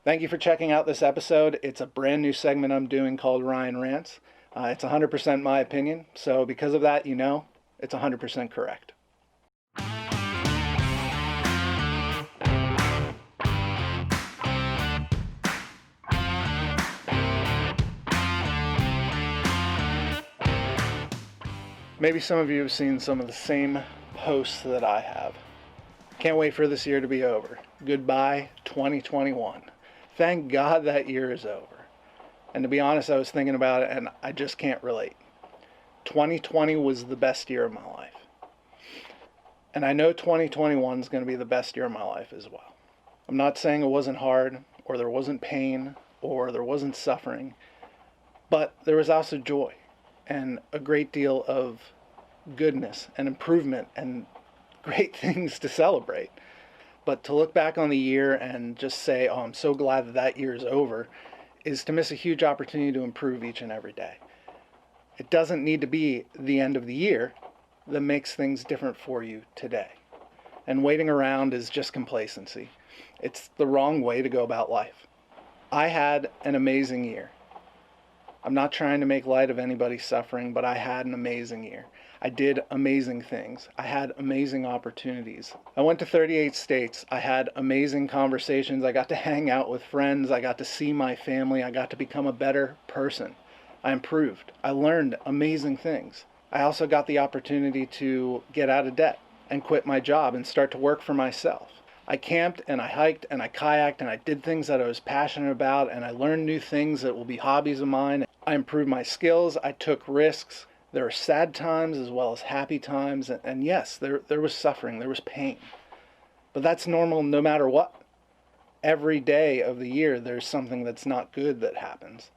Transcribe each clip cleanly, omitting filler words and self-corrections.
Thank you for checking out this episode. It's a brand new segment I'm doing called Rants. It's 100% my opinion, so because of that, it's 100% correct. Maybe some of you have seen some of the same posts that I have. Can't wait for this year to be over. Goodbye, 2021. Thank God that year is over. And to be honest, I was thinking about it and I just can't relate. 2020 was the best year of my life. And I know 2021 is going to be the best year of my life as well. I'm not saying it wasn't hard, or there wasn't pain, or there wasn't suffering, but there was also joy and a great deal of goodness and improvement and great things to celebrate. But to look back on the year and just say, oh, I'm so glad that year is over, is to miss a huge opportunity to improve each and every day. It doesn't need to be the end of the year that makes things different for you today. And waiting around is just complacency. It's the wrong way to go about life. I had an amazing year. I'm not trying to make light of anybody's suffering, but I had an amazing year. I did amazing things. I had amazing opportunities. I went to 38 states. I had amazing conversations. I got to hang out with friends. I got to see my family. I got to become a better person. I improved. I learned amazing things. I also got the opportunity to get out of debt and quit my job and start to work for myself. I camped and I hiked and I kayaked and I did things that I was passionate about, and I learned new things that will be hobbies of mine. I improved my skills. I took risks. There were sad times as well as happy times. And yes, there was suffering. There was pain. But that's normal no matter what. Every day of the year, there's something that's not good that happens.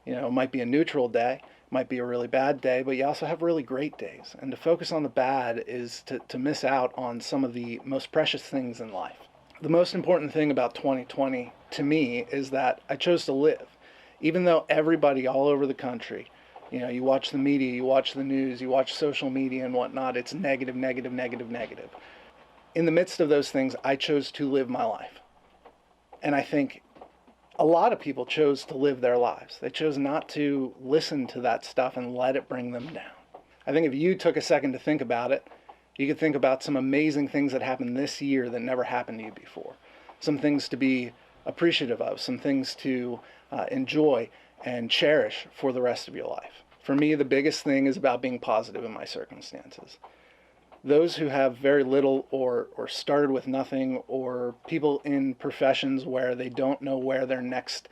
It might be a neutral day. It might be a really bad day. But you also have really great days. And to focus on the bad is to miss out on some of the most precious things in life. The most important thing about 2020 to me is that I chose to live. Even though everybody all over the country, you watch the media, you watch the news, you watch social media and whatnot, it's negative, negative, negative, negative. In the midst of those things, I chose to live my life. And I think a lot of people chose to live their lives. They chose not to listen to that stuff and let it bring them down. I think if you took a second to think about it, you could think about some amazing things that happened this year that never happened to you before. Some things to be appreciative of, some things to enjoy and cherish for the rest of your life. For me, the biggest thing is about being positive in my circumstances. Those who have very little or started with nothing, or people in professions where they don't know where their next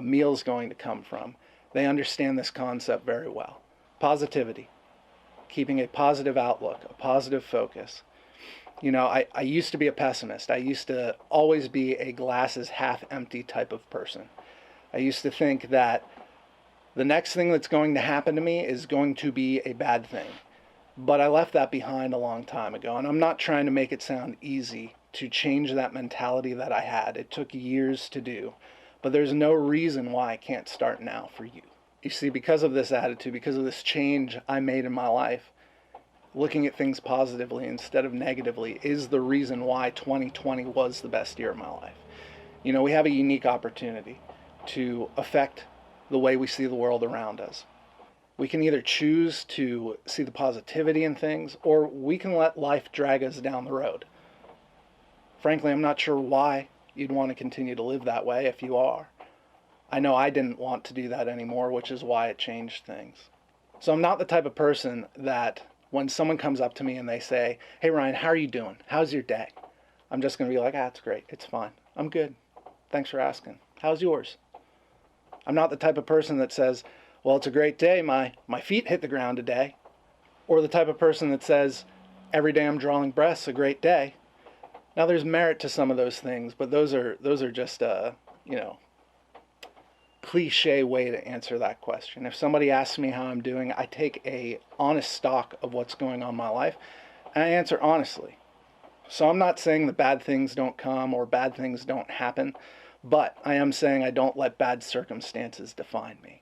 meal is going to come from, they understand this concept very well. Positivity, keeping a positive outlook, a positive focus. I used to be a pessimist. I used to always be a glasses half empty type of person. I used to think that the next thing that's going to happen to me is going to be a bad thing. But I left that behind a long time ago, and I'm not trying to make it sound easy to change that mentality that I had. It took years to do, but there's no reason why I can't start now for you. You see, because of this attitude, because of this change I made in my life, looking at things positively instead of negatively is the reason why 2020 was the best year of my life. We have a unique opportunity to affect the way we see the world around us. We can either choose to see the positivity in things, or we can let life drag us down the road. Frankly, I'm not sure why you'd want to continue to live that way if you are. I know I didn't want to do that anymore, which is why it changed things. So I'm not the type of person that when someone comes up to me and they say, hey Ryan, how are you doing? How's your day? I'm just going to be like, it's great. It's fine. I'm good. Thanks for asking. How's yours? I'm not the type of person that says, well, it's a great day. My feet hit the ground today. Or the type of person that says, every day I'm drawing breaths, a great day. Now there's merit to some of those things, but those are just cliche way to answer that question. If somebody asks me how I'm doing, I take a honest stock of what's going on in my life, and I answer honestly. So I'm not saying that bad things don't come or bad things don't happen, but I am saying I don't let bad circumstances define me.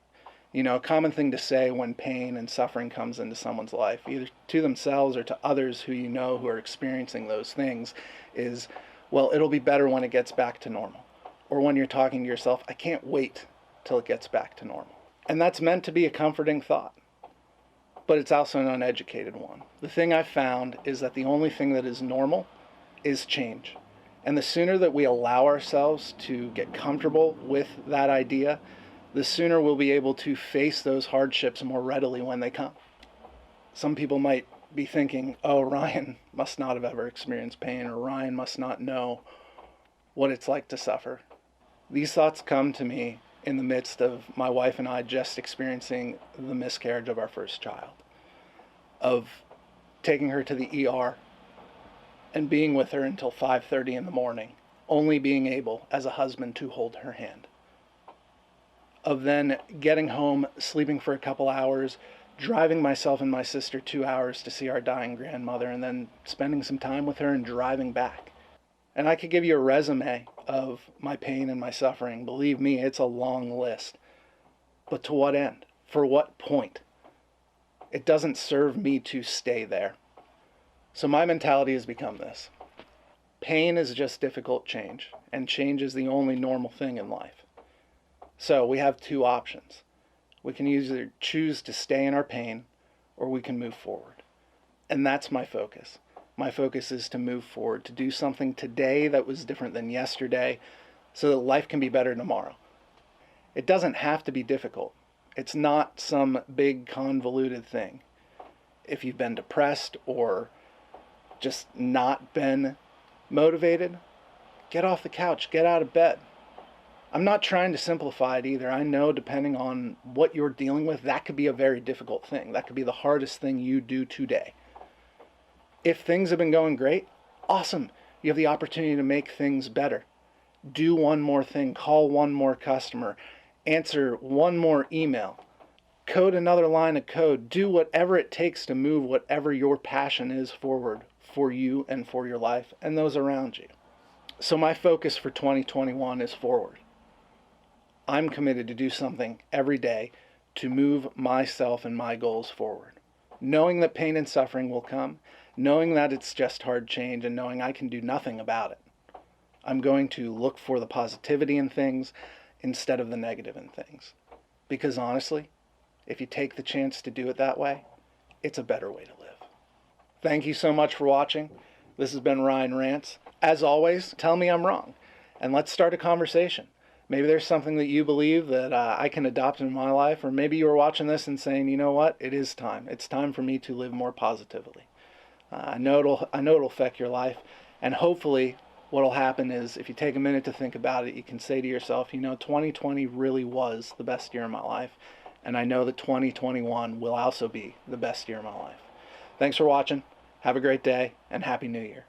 A common thing to say when pain and suffering comes into someone's life, either to themselves or to others who who are experiencing those things, is, well, it'll be better when it gets back to normal. or when you're talking to yourself, I can't wait till it gets back to normal. And that's meant to be a comforting thought, but it's also an uneducated one. The thing I've found is that the only thing that is normal is change. And the sooner that we allow ourselves to get comfortable with that idea, the sooner we'll be able to face those hardships more readily when they come. Some people might be thinking, oh, Ryan must not have ever experienced pain, or Ryan must not know what it's like to suffer. These thoughts come to me in the midst of my wife and I just experiencing the miscarriage of our first child, of taking her to the ER and being with her until 5:30 in the morning, only being able as a husband to hold her hand, of then getting home, sleeping for a couple hours, driving myself and my sister 2 hours to see our dying grandmother, and then spending some time with her and driving back. And I could give you a resume of my pain and my suffering. Believe me, it's a long list. But to what end? For what point? It doesn't serve me to stay there. So my mentality has become this. Pain is just difficult change, and change is the only normal thing in life. So we have two options. We can either choose to stay in our pain, or we can move forward. And that's my focus. My focus is to move forward, to do something today that was different than yesterday, so that life can be better tomorrow. It doesn't have to be difficult. It's not some big convoluted thing. If you've been depressed or just not been motivated, get off the couch, get out of bed. I'm not trying to simplify it either. I know depending on what you're dealing with, that could be a very difficult thing. That could be the hardest thing you do today. If things have been going great, awesome. You have the opportunity to make things better. Do one more thing, call one more customer, answer one more email, code another line of code, do whatever it takes to move whatever your passion is forward for you and for your life and those around you. So my focus for 2021 is forward. I'm committed to do something every day to move myself and my goals forward. Knowing that pain and suffering will come, knowing that it's just hard change, and knowing I can do nothing about it. I'm going to look for the positivity in things instead of the negative in things. Because honestly, if you take the chance to do it that way, it's a better way to live. Thank you so much for watching. This has been Ryan Rants. As always, tell me I'm wrong, and let's start a conversation. Maybe there's something that you believe that I can adopt in my life, or maybe you were watching this and saying, you know what, it is time. It's time for me to live more positively. I know it'll affect your life, and hopefully what'll happen is if you take a minute to think about it, you can say to yourself, 2020 really was the best year of my life, and I know that 2021 will also be the best year of my life. Thanks for watching. Have a great day, and Happy New Year.